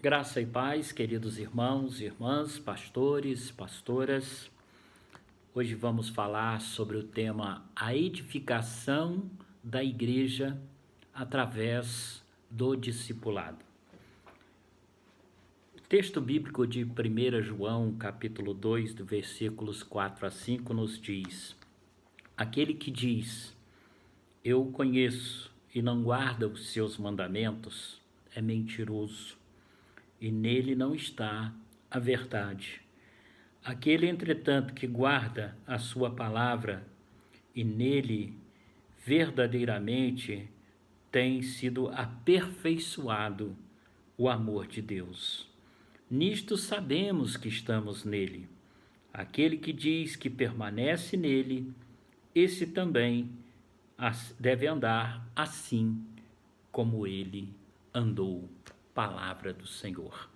Graça e paz, queridos irmãos e irmãs, pastores, pastoras. Hoje vamos falar sobre o tema a edificação da igreja através do discipulado. O texto bíblico de 1 João, capítulo 2, do versículos 4 a 5, nos diz: Aquele que diz, eu o conheço e não guarda os seus mandamentos, é mentiroso, e nele não está a verdade. Aquele, entretanto, que guarda a sua palavra e nele verdadeiramente tem sido aperfeiçoado o amor de Deus. Nisto sabemos que estamos nele. Aquele que diz que permanece nele, esse também deve andar assim como ele andou. Palavra do Senhor.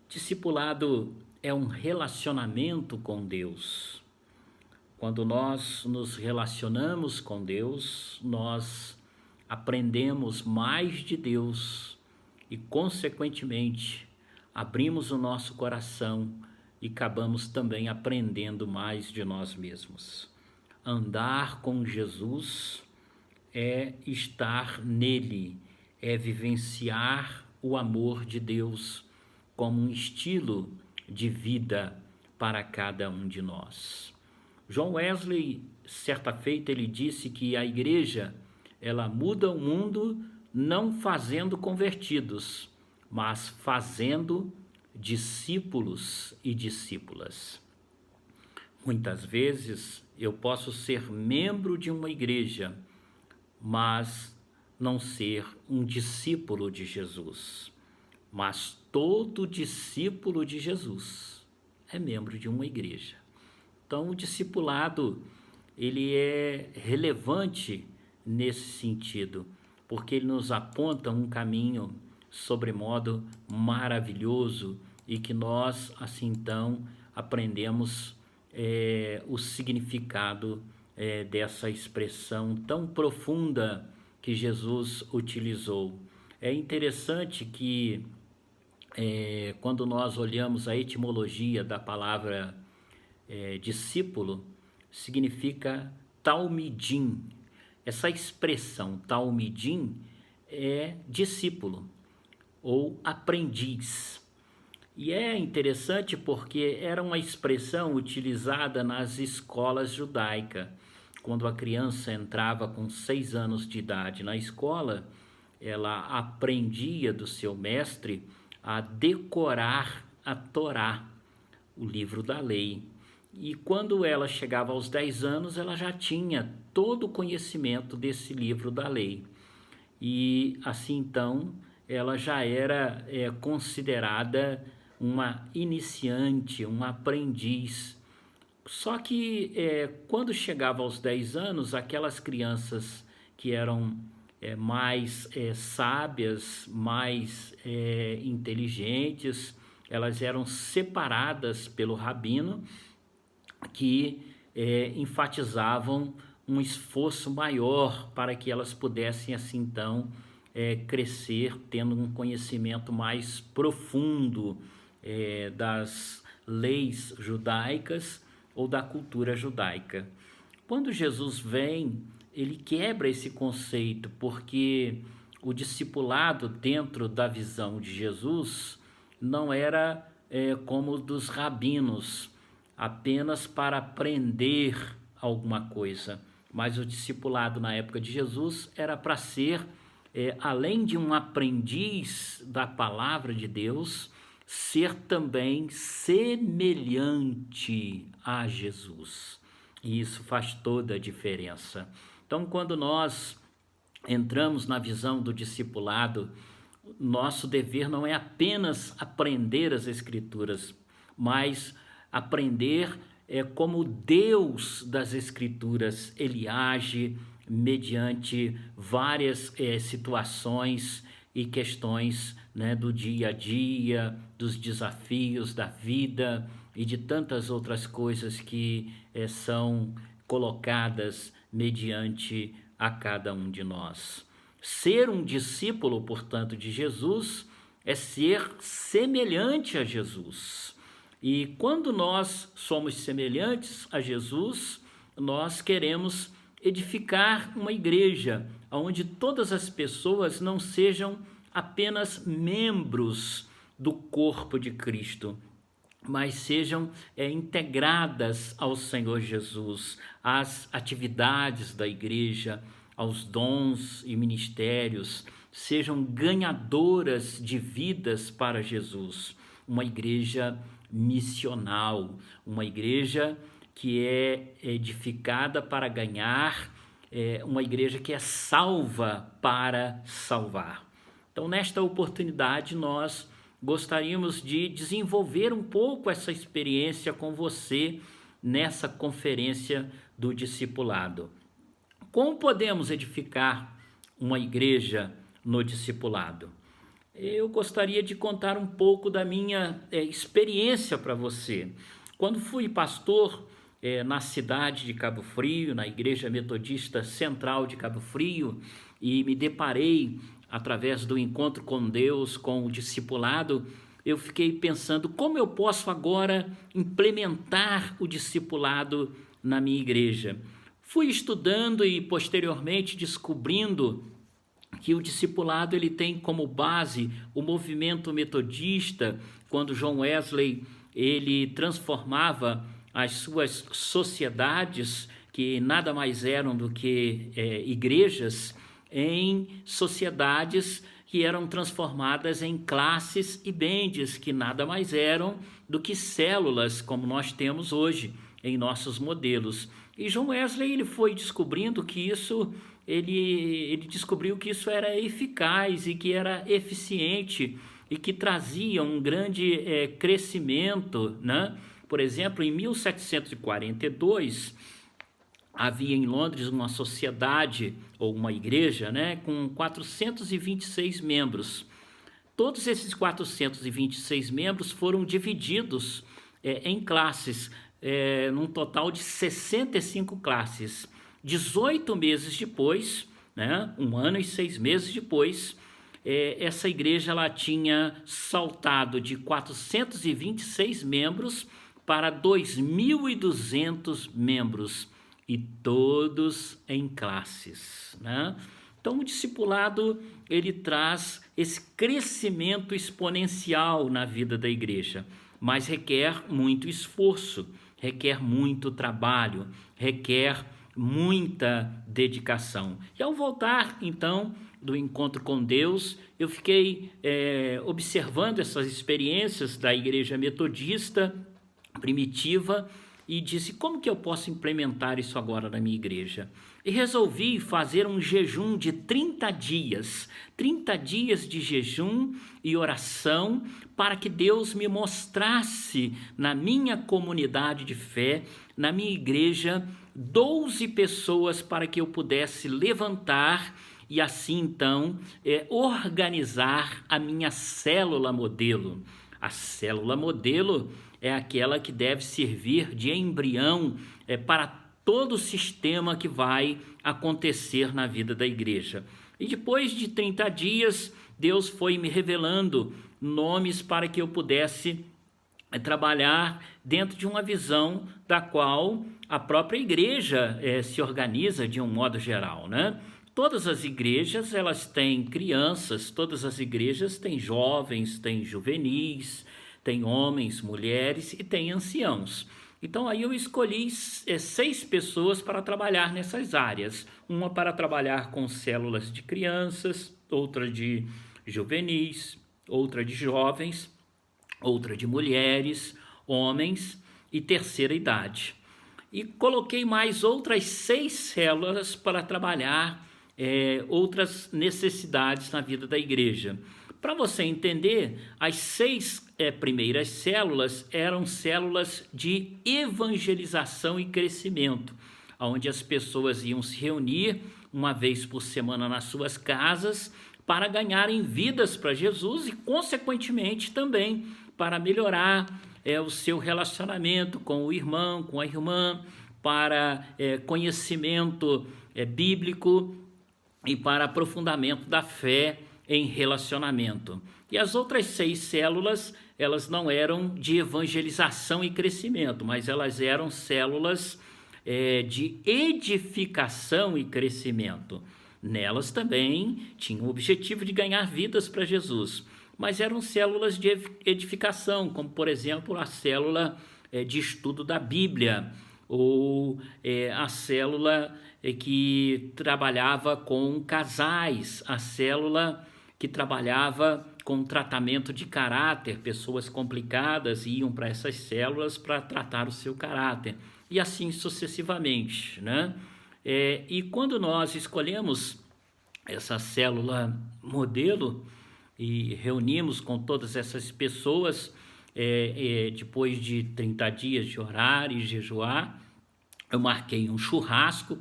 Discipulado é um relacionamento com Deus. Quando nós nos relacionamos com Deus, nós aprendemos mais de Deus e, consequentemente, abrimos o nosso coração e acabamos também aprendendo mais de nós mesmos. Andar com Jesus é estar nele, é vivenciar o amor de Deus como um estilo de vida para cada um de nós. John Wesley, certa feita, ele disse que a igreja, ela muda o mundo não fazendo convertidos, mas fazendo discípulos e discípulas. Muitas vezes eu posso ser membro de uma igreja, mas não ser um discípulo de Jesus. Mas todo discípulo de Jesus é membro de uma igreja. Então, o discipulado, ele é relevante nesse sentido, porque ele nos aponta um caminho sobremodo maravilhoso e que nós, assim então, aprendemos o significado dessa expressão tão profunda que Jesus utilizou. É interessante que quando nós olhamos a etimologia da palavra discípulo, significa talmidim. Essa expressão talmidim é discípulo ou aprendiz. E é interessante porque era uma expressão utilizada nas escolas judaicas. Quando a criança entrava com 6 anos de idade na escola, ela aprendia do seu mestre a decorar a Torá, o livro da lei. E quando ela chegava aos 10 anos, ela já tinha todo o conhecimento desse livro da lei. E assim então, ela já era considerada uma iniciante, um aprendiz. Só que quando chegava aos 10 anos, aquelas crianças que eram mais sábias, mais inteligentes, elas eram separadas pelo rabino, que enfatizavam um esforço maior para que elas pudessem assim então crescer, tendo um conhecimento mais profundo das leis judaicas ou da cultura judaica. Quando Jesus vem, ele quebra esse conceito, porque o discipulado dentro da visão de Jesus não era como o dos rabinos, apenas para aprender alguma coisa, mas o discipulado na época de Jesus era para ser, além de um aprendiz da palavra de Deus, ser também semelhante a Jesus. E isso faz toda a diferença. Então, quando nós entramos na visão do discipulado, nosso dever não é apenas aprender as Escrituras, mas aprender como Deus das Escrituras, ele age mediante várias situações e questões do dia a dia, dos desafios da vida e de tantas outras coisas que são colocadas mediante a cada um de nós. Ser um discípulo, portanto, de Jesus é ser semelhante a Jesus. E quando nós somos semelhantes a Jesus, nós queremos edificar uma igreja onde todas as pessoas não sejam apenas membros do corpo de Cristo, mas sejam integradas ao Senhor Jesus, às atividades da igreja, aos dons e ministérios, sejam ganhadoras de vidas para Jesus. Uma igreja missional, uma igreja que é edificada para ganhar, uma igreja que é salva para salvar. Então, nesta oportunidade, nós gostaríamos de desenvolver um pouco essa experiência com você nessa conferência do discipulado. Como podemos edificar uma igreja no discipulado? Eu gostaria de contar um pouco da minha experiência para você. Quando fui pastor na cidade de Cabo Frio, na Igreja Metodista Central de Cabo Frio, e me deparei através do encontro com Deus, com o discipulado, eu fiquei pensando como eu posso agora implementar o discipulado na minha igreja. Fui estudando e posteriormente descobrindo que o discipulado ele tem como base o movimento metodista, quando John Wesley ele transformava as suas sociedades, que nada mais eram do que igrejas, em sociedades que eram transformadas em classes e bendes, que nada mais eram do que células, como nós temos hoje em nossos modelos. E John Wesley ele foi descobrindo que isso, ele descobriu que isso era eficaz e que era eficiente e que trazia um grande crescimento, né? Por exemplo, em 1742, havia em Londres uma sociedade ou uma igreja, né, com 426 membros. Todos esses 426 membros foram divididos em classes, num total de 65 classes. 18 meses depois, né, 1 ano e 6 meses depois, essa igreja ela tinha saltado de 426 membros para 2.200 membros, e todos em classes, né? Então, o discipulado, ele traz esse crescimento exponencial na vida da igreja, mas requer muito esforço, requer muito trabalho, requer muita dedicação. E ao voltar, então, do encontro com Deus, eu fiquei observando essas experiências da igreja metodista primitiva, e disse, como que eu posso implementar isso agora na minha igreja? E resolvi fazer um jejum de 30 dias de jejum e oração, para que Deus me mostrasse na minha comunidade de fé, na minha igreja, 12 pessoas para que eu pudesse levantar e assim então organizar a minha célula modelo. A célula modelo é aquela que deve servir de embrião para todo o sistema que vai acontecer na vida da igreja. E depois de 30 dias, Deus foi me revelando nomes para que eu pudesse trabalhar dentro de uma visão da qual a própria igreja se organiza de um modo geral, né? Todas as igrejas, elas têm crianças, todas as igrejas têm jovens, têm juvenis, tem homens, mulheres e tem anciãos. Então aí eu escolhi 6 pessoas para trabalhar nessas áreas. Uma para trabalhar com células de crianças, outra de juvenis, outra de jovens, outra de mulheres, homens e terceira idade. E coloquei mais outras 6 células para trabalhar outras necessidades na vida da igreja. Para você entender, as 6 primeiras células eram células de evangelização e crescimento, onde as pessoas iam se reunir uma vez por semana nas suas casas para ganharem vidas para Jesus e, consequentemente, também para melhorar o seu relacionamento com o irmão, com a irmã, para conhecimento bíblico e para aprofundamento da fé em relacionamento. E as outras 6 células, elas não eram de evangelização e crescimento, mas elas eram células de edificação e crescimento. Nelas também tinha o objetivo de ganhar vidas para Jesus, mas eram células de edificação, como, por exemplo, a célula de estudo da Bíblia, ou a célula que trabalhava com casais, a célula que trabalhava com tratamento de caráter. Pessoas complicadas iam para essas células para tratar o seu caráter, e assim sucessivamente, né? E quando nós escolhemos essa célula modelo e reunimos com todas essas pessoas, depois de 30 dias de orar e jejuar, eu marquei um churrasco,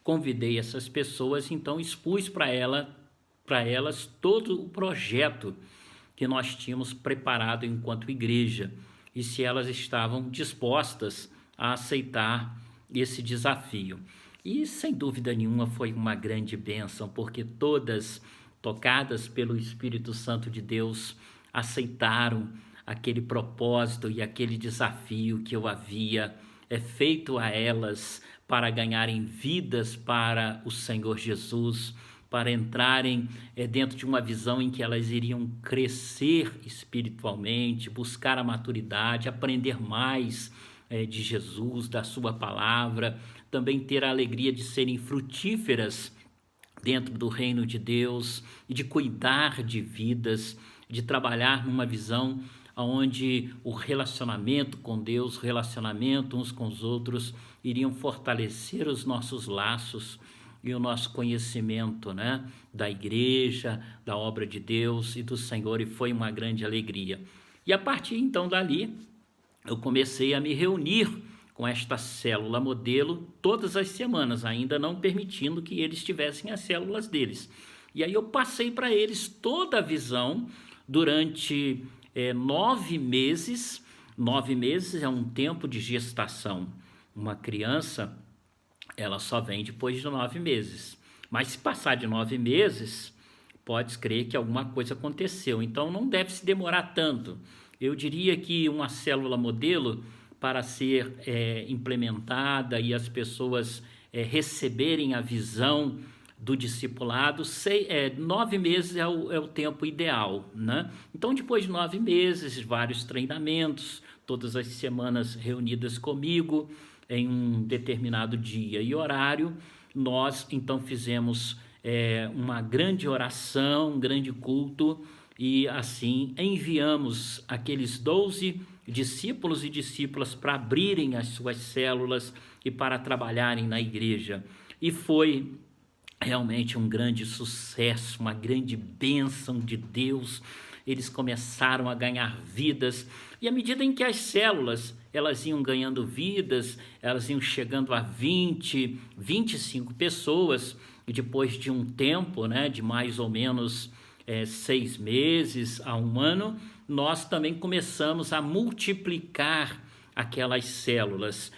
convidei essas pessoas, então expus para elas todo o projeto que nós tínhamos preparado enquanto igreja, e se elas estavam dispostas a aceitar esse desafio. E sem dúvida nenhuma foi uma grande bênção, porque todas, tocadas pelo Espírito Santo de Deus, aceitaram aquele propósito e aquele desafio que eu havia feito a elas para ganharem vidas para o Senhor Jesus, para entrarem dentro de uma visão em que elas iriam crescer espiritualmente, buscar a maturidade, aprender mais de Jesus, da sua palavra, também ter a alegria de serem frutíferas dentro do reino de Deus e de cuidar de vidas, de trabalhar numa visão onde o relacionamento com Deus, relacionamento uns com os outros, iriam fortalecer os nossos laços e o nosso conhecimento, né, da igreja, da obra de Deus e do Senhor, e foi uma grande alegria. E a partir então dali, eu comecei a me reunir com esta célula modelo todas as semanas, ainda não permitindo que eles tivessem as células deles. E aí eu passei para eles toda a visão durante 9 meses. 9 meses é um tempo de gestação. Uma criança, ela só vem depois de 9 meses. Mas se passar de 9 meses, pode crer que alguma coisa aconteceu. Então não deve se demorar tanto. Eu diria que uma célula modelo, para ser implementada e as pessoas receberem a visão do discipulado, 9 meses é o tempo ideal, né? Então, depois de 9 meses, vários treinamentos, todas as semanas reunidas comigo, em um determinado dia e horário, nós então fizemos uma grande oração, um grande culto, e assim enviamos aqueles 12 discípulos e discípulas para abrirem as suas células e para trabalharem na igreja. E foi realmente um grande sucesso, uma grande bênção de Deus. Eles começaram a ganhar vidas, e à medida em que as células elas iam ganhando vidas, elas iam chegando a 20, 25 pessoas, e depois de um tempo, né, de mais ou menos 6 meses a 1 ano, nós também começamos a multiplicar aquelas células.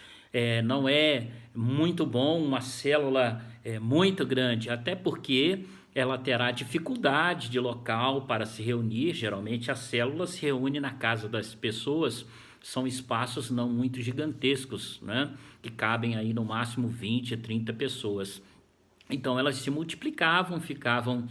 Não é muito bom uma célula muito grande, até porque ela terá dificuldade de local para se reunir. Geralmente a célula se reúne na casa das pessoas, são espaços não muito gigantescos, né, que cabem aí no máximo 20, 30 pessoas. Então elas se multiplicavam, ficavam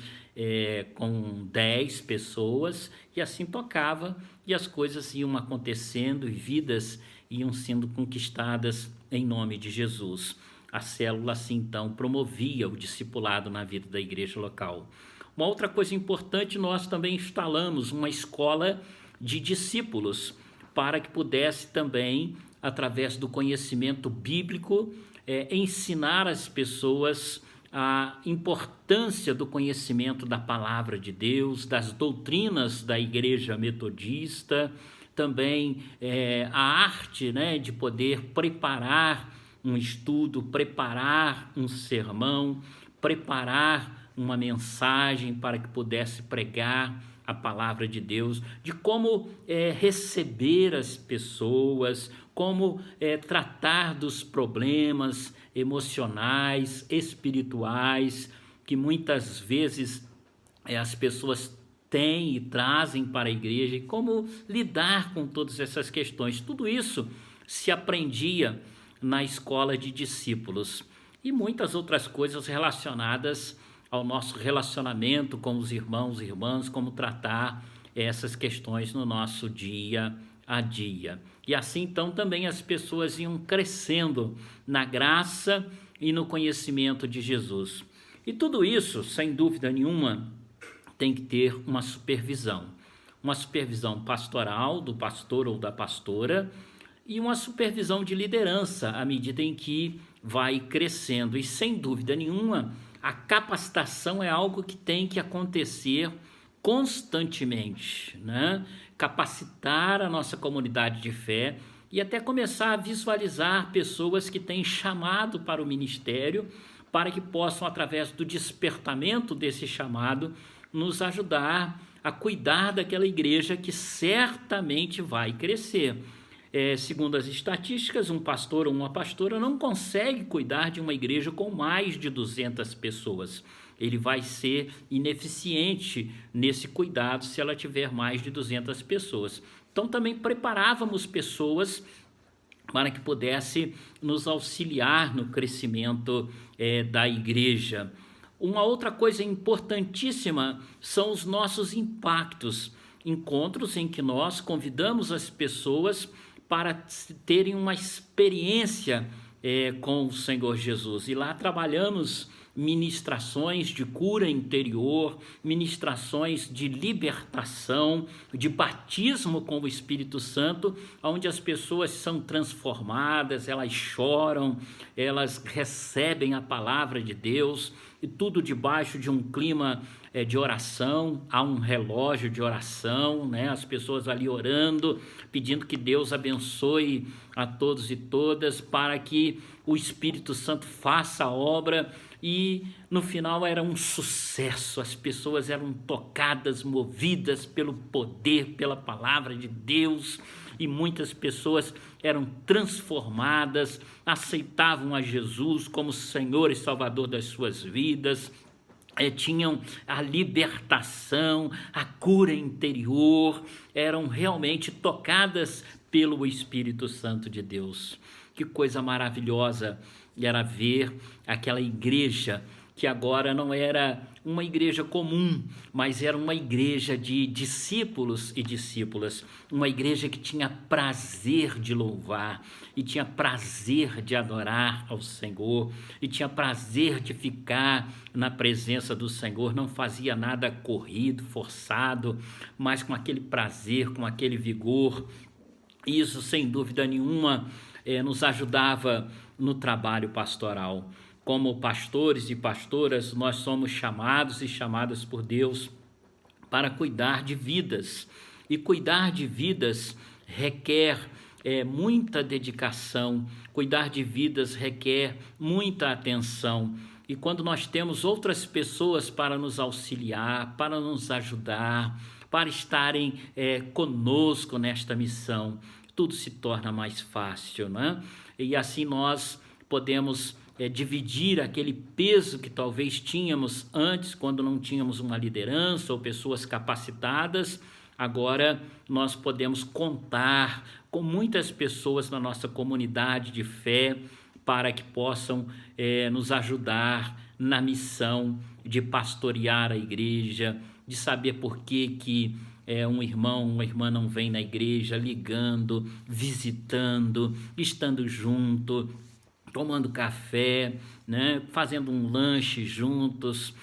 com 10 pessoas, e assim tocava, e as coisas iam acontecendo e vidas iam sendo conquistadas em nome de Jesus. A célula assim então promovia o discipulado na vida da igreja local. Uma outra coisa importante, nós também instalamos uma escola de discípulos para que pudesse também, através do conhecimento bíblico, ensinar as pessoas a importância do conhecimento da palavra de Deus, das doutrinas da igreja metodista, também a arte, né, de poder preparar um estudo, preparar um sermão, preparar uma mensagem para que pudesse pregar a palavra de Deus, de como receber as pessoas, como tratar dos problemas emocionais, espirituais, que muitas vezes as pessoas têm e trazem para a igreja, e como lidar com todas essas questões. Tudo isso se aprendia na escola de discípulos e muitas outras coisas relacionadas ao nosso relacionamento com os irmãos e irmãs, como tratar essas questões no nosso dia a dia. E assim então também as pessoas iam crescendo na graça e no conhecimento de Jesus. E tudo isso, sem dúvida nenhuma, tem que ter uma supervisão pastoral do pastor ou da pastora e uma supervisão de liderança à medida em que vai crescendo. E sem dúvida nenhuma, a capacitação é algo que tem que acontecer constantemente, né? Capacitar a nossa comunidade de fé e até começar a visualizar pessoas que têm chamado para o ministério, para que possam, através do despertamento desse chamado, nos ajudar a cuidar daquela igreja que certamente vai crescer. Segundo as estatísticas, um pastor ou uma pastora não consegue cuidar de uma igreja com mais de 200 pessoas. Ele vai ser ineficiente nesse cuidado se ela tiver mais de 200 pessoas. Então também preparávamos pessoas para que pudesse nos auxiliar no crescimento da igreja. Uma outra coisa importantíssima são os nossos impactos, encontros em que nós convidamos as pessoas para terem uma experiência com o Senhor Jesus. E lá trabalhamos ministrações de cura interior, ministrações de libertação, de batismo com o Espírito Santo, onde as pessoas são transformadas, elas choram, elas recebem a palavra de Deus, e tudo debaixo de um clima de oração. Há um relógio de oração, né? As pessoas ali orando, pedindo que Deus abençoe a todos e todas, para que o Espírito Santo faça a obra. E no final era um sucesso, as pessoas eram tocadas, movidas pelo poder, pela palavra de Deus, e muitas pessoas eram transformadas, aceitavam a Jesus como Senhor e Salvador das suas vidas, tinham a libertação, a cura interior, eram realmente tocadas pelo Espírito Santo de Deus. Que coisa maravilhosa era ver aquela igreja que agora não era uma igreja comum, mas era uma igreja de discípulos e discípulas, uma igreja que tinha prazer de louvar, e tinha prazer de adorar ao Senhor, e tinha prazer de ficar na presença do Senhor, não fazia nada corrido, forçado, mas com aquele prazer, com aquele vigor. Isso, sem dúvida nenhuma, nos ajudava no trabalho pastoral. Como pastores e pastoras, nós somos chamados e chamadas por Deus para cuidar de vidas. E cuidar de vidas requer muita dedicação, cuidar de vidas requer muita atenção. E quando nós temos outras pessoas para nos auxiliar, para nos ajudar, para estarem conosco nesta missão, tudo se torna mais fácil, né? E assim nós podemos dividir aquele peso que talvez tínhamos antes, quando não tínhamos uma liderança ou pessoas capacitadas. Agora nós podemos contar com muitas pessoas na nossa comunidade de fé para que possam nos ajudar na missão de pastorear a igreja, de saber por que um irmão, uma irmã não vem na igreja, ligando, visitando, estando junto, tomando café, né? Fazendo um lanche juntos,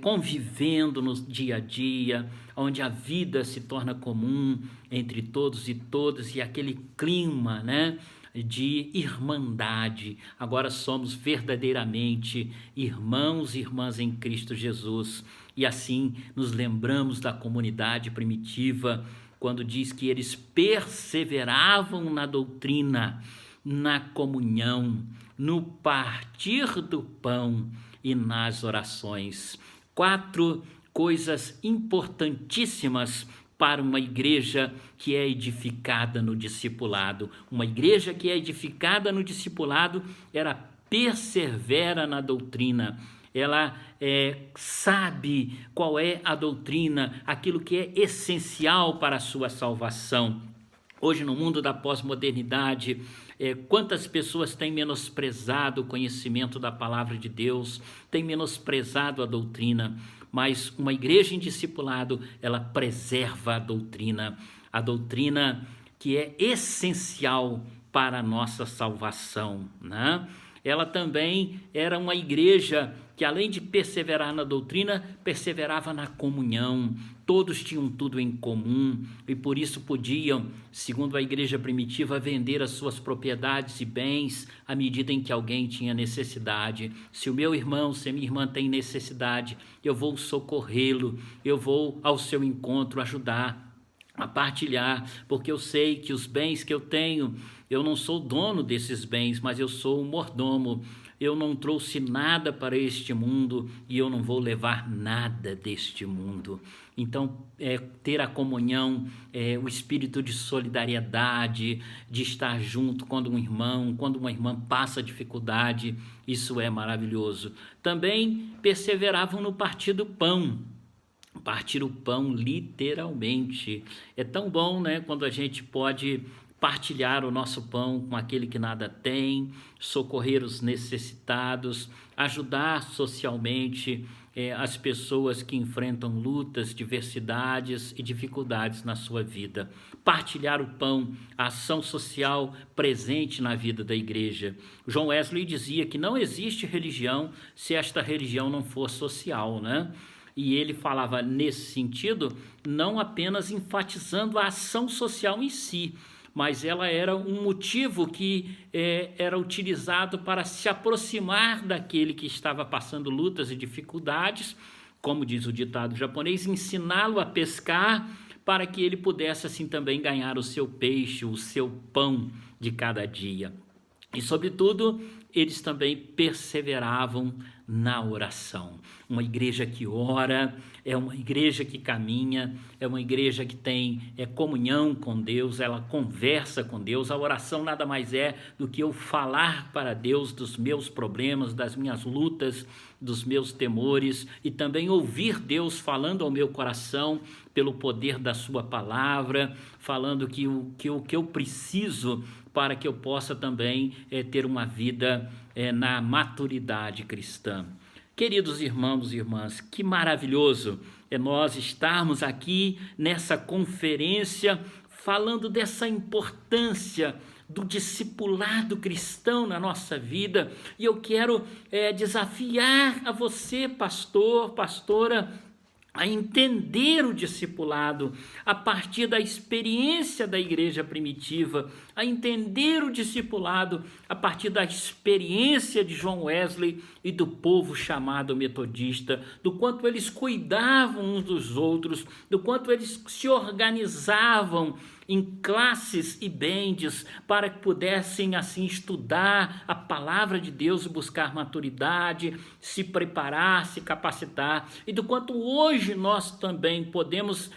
convivendo no dia a dia, onde a vida se torna comum entre todos e todas, e aquele clima, né, de irmandade. Agora somos verdadeiramente irmãos e irmãs em Cristo Jesus. E assim nos lembramos da comunidade primitiva, quando diz que eles perseveravam na doutrina, na comunhão, no partir do pão e nas orações. 4 coisas importantíssimas para uma igreja que é edificada no discipulado. Uma igreja que é edificada no discipulado, ela persevera na doutrina, ela sabe qual é a doutrina, aquilo que é essencial para a sua salvação. Hoje, no mundo da pós-modernidade, quantas pessoas têm menosprezado o conhecimento da palavra de Deus, têm menosprezado a doutrina, mas uma igreja em discipulado, ela preserva a doutrina que é essencial para a nossa salvação, né? Ela também era uma igreja que, além de perseverar na doutrina, perseverava na comunhão. Todos tinham tudo em comum e por isso podiam, segundo a igreja primitiva, vender as suas propriedades e bens à medida em que alguém tinha necessidade. Se o meu irmão, se a minha irmã tem necessidade, eu vou socorrê-lo, eu vou ao seu encontro ajudar a partilhar, porque eu sei que os bens que eu tenho, eu não sou dono desses bens, mas eu sou um mordomo. Eu não trouxe nada para este mundo e eu não vou levar nada deste mundo. Então, ter a comunhão, o espírito de solidariedade, de estar junto quando uma irmã passa dificuldade, isso é maravilhoso. Também perseveravam no partir do pão. Partir o pão literalmente. É tão bom, né, quando a gente pode partilhar o nosso pão com aquele que nada tem, socorrer os necessitados, ajudar socialmente as pessoas que enfrentam lutas, diversidades e dificuldades na sua vida. Partilhar o pão, a ação social presente na vida da igreja. John Wesley dizia que não existe religião se esta religião não for social, né? E ele falava nesse sentido, não apenas enfatizando a ação social em si, mas ela era um motivo que era utilizado para se aproximar daquele que estava passando lutas e dificuldades, como diz o ditado japonês, ensiná-lo a pescar para que ele pudesse assim também ganhar o seu peixe, o seu pão de cada dia. E, sobretudo, eles também perseveravam na oração. Uma igreja que ora, é uma igreja que caminha, é uma igreja que tem comunhão com Deus, ela conversa com Deus. A oração nada mais é do que eu falar para Deus dos meus problemas, das minhas lutas, dos meus temores, e também ouvir Deus falando ao meu coração pelo poder da sua palavra, falando que o que eu preciso para que eu possa também ter uma vida na maturidade cristã. Queridos irmãos e irmãs, que maravilhoso é nós estarmos aqui nessa conferência falando dessa importância do discipulado cristão na nossa vida. E eu quero desafiar a você, pastor, pastora, a entender o discipulado a partir da experiência da igreja primitiva, a entender o discipulado a partir da experiência de John Wesley e do povo chamado metodista, do quanto eles cuidavam uns dos outros, do quanto eles se organizavam em classes e bands para que pudessem assim estudar a palavra de Deus e buscar maturidade, se preparar, se capacitar, e do quanto hoje nós também podemos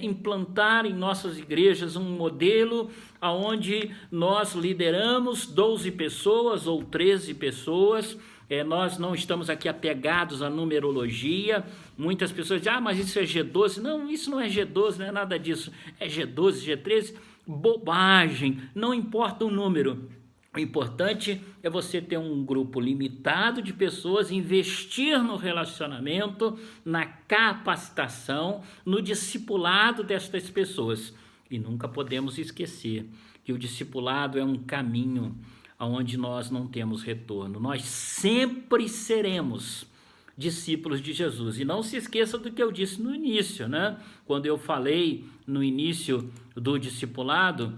implantar em nossas igrejas um modelo onde nós lideramos 12 pessoas ou 13 pessoas. Nós não estamos aqui apegados à numerologia. Muitas pessoas dizem, mas isso é G12. Não, isso não é G12, não é nada disso. É G12, G13, bobagem, não importa o número. O importante é você ter um grupo limitado de pessoas, investir no relacionamento, na capacitação, no discipulado destas pessoas. E nunca podemos esquecer que o discipulado é um caminho onde nós não temos retorno. Nós sempre seremos discípulos de Jesus. E não se esqueça do que eu disse no início, né? Quando eu falei no início do discipulado,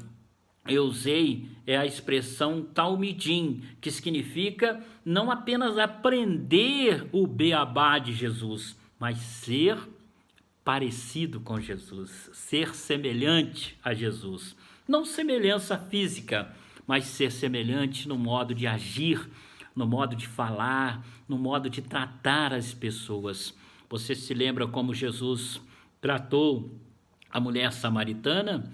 eu usei a expressão talmidim, que significa não apenas aprender o beabá de Jesus, mas ser parecido com Jesus, ser semelhante a Jesus. Não semelhança física, mas ser semelhante no modo de agir, no modo de falar, no modo de tratar as pessoas. Você se lembra como Jesus tratou a mulher samaritana?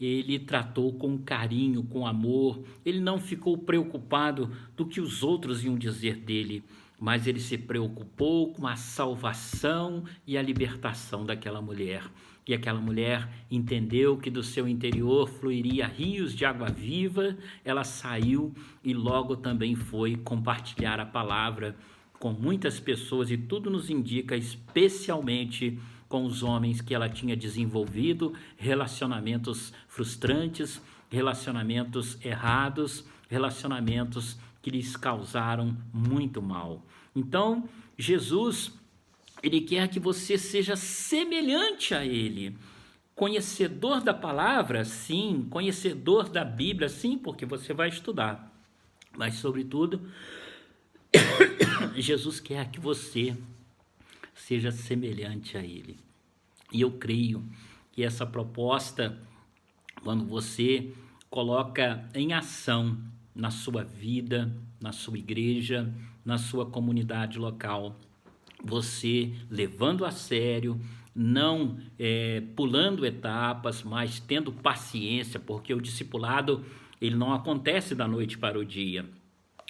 Ele tratou com carinho, com amor, ele não ficou preocupado do que os outros iam dizer dele. mas ele se preocupou com a salvação e a libertação daquela mulher. E aquela mulher entendeu que do seu interior fluiria rios de água viva. Ela saiu e logo também foi compartilhar a palavra com muitas pessoas, e tudo nos indica, especialmente com os homens, que ela tinha desenvolvido relacionamentos frustrantes, relacionamentos errados, relacionamentos que lhes causaram muito mal. Então, Jesus, ele quer que você seja semelhante a ele, conhecedor da palavra, sim, conhecedor da Bíblia, sim, porque você vai estudar, mas sobretudo, Jesus quer que você seja semelhante a ele. E eu creio que essa proposta, quando você coloca em ação na sua vida, na sua igreja, na sua comunidade local, você levando a sério, não pulando etapas, mas tendo paciência, porque o discipulado, ele não acontece da noite para o dia.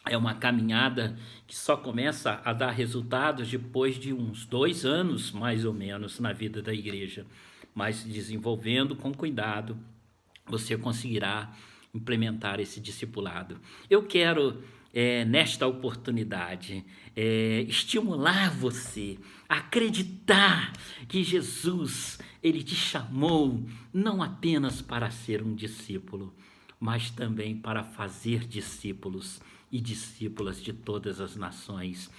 É uma caminhada que só começa a dar resultados depois de uns 2 anos, mais ou menos, na vida da igreja. Mas desenvolvendo com cuidado, você conseguirá implementar esse discipulado. Eu quero, nesta oportunidade, estimular você a acreditar que Jesus, ele te chamou não apenas para ser um discípulo, mas também para fazer discípulos e discípulas de todas as nações.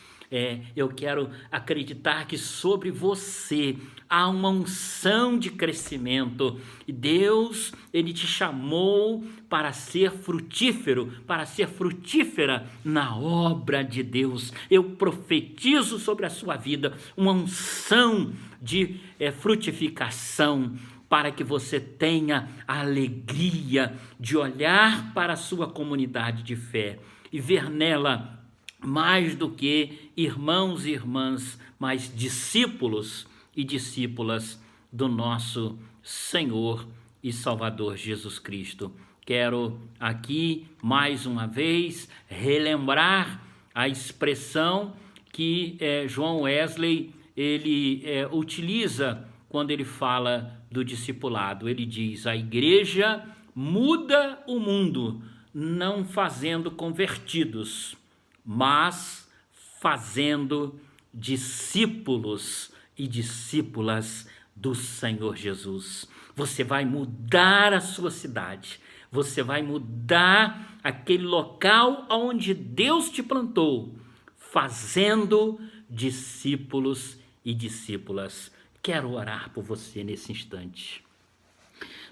Eu quero acreditar que sobre você há uma unção de crescimento, e Deus, ele te chamou para ser frutífero, para ser frutífera na obra de Deus. Eu profetizo sobre a sua vida uma unção de frutificação, para que você tenha a alegria de olhar para a sua comunidade de fé e ver nela mais do que irmãos e irmãs, mas discípulos e discípulas do nosso Senhor e Salvador Jesus Cristo. Quero aqui, mais uma vez, relembrar a expressão que John Wesley ele utiliza quando ele fala do discipulado. Ele diz: a igreja muda o mundo, não fazendo convertidos, mas fazendo discípulos e discípulas do Senhor Jesus. Você vai mudar a sua cidade, você vai mudar aquele local onde Deus te plantou, fazendo discípulos e discípulas. Quero orar por você nesse instante.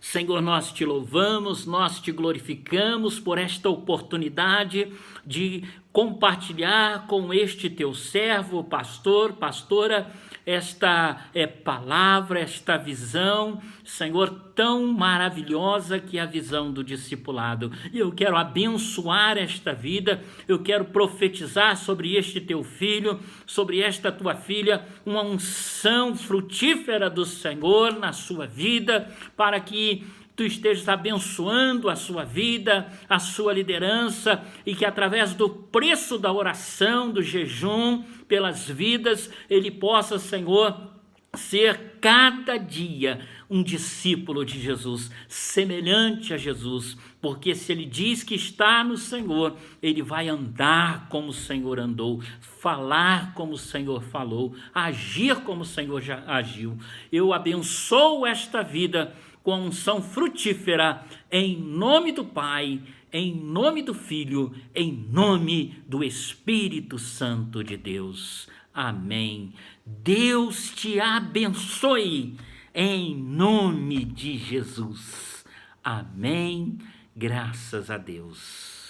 Senhor, nós te louvamos, nós te glorificamos por esta oportunidade de compartilhar com este teu servo, pastor, pastora, esta palavra, esta visão, Senhor, tão maravilhosa que é a visão do discipulado. E eu quero abençoar esta vida, eu quero profetizar sobre este teu filho, sobre esta tua filha, uma unção frutífera do Senhor na sua vida, para que tu estejas abençoando a sua vida, a sua liderança, e que através do preço da oração, do jejum pelas vidas, ele possa, Senhor, ser cada dia um discípulo de Jesus, semelhante a Jesus, porque se ele diz que está no Senhor, ele vai andar como o Senhor andou, falar como o Senhor falou, agir como o Senhor já agiu. Eu abençoo esta vida com a unção frutífera, em nome do Pai, em nome do Filho, em nome do Espírito Santo de Deus. Amém. Deus te abençoe, em nome de Jesus. Amém. Graças a Deus.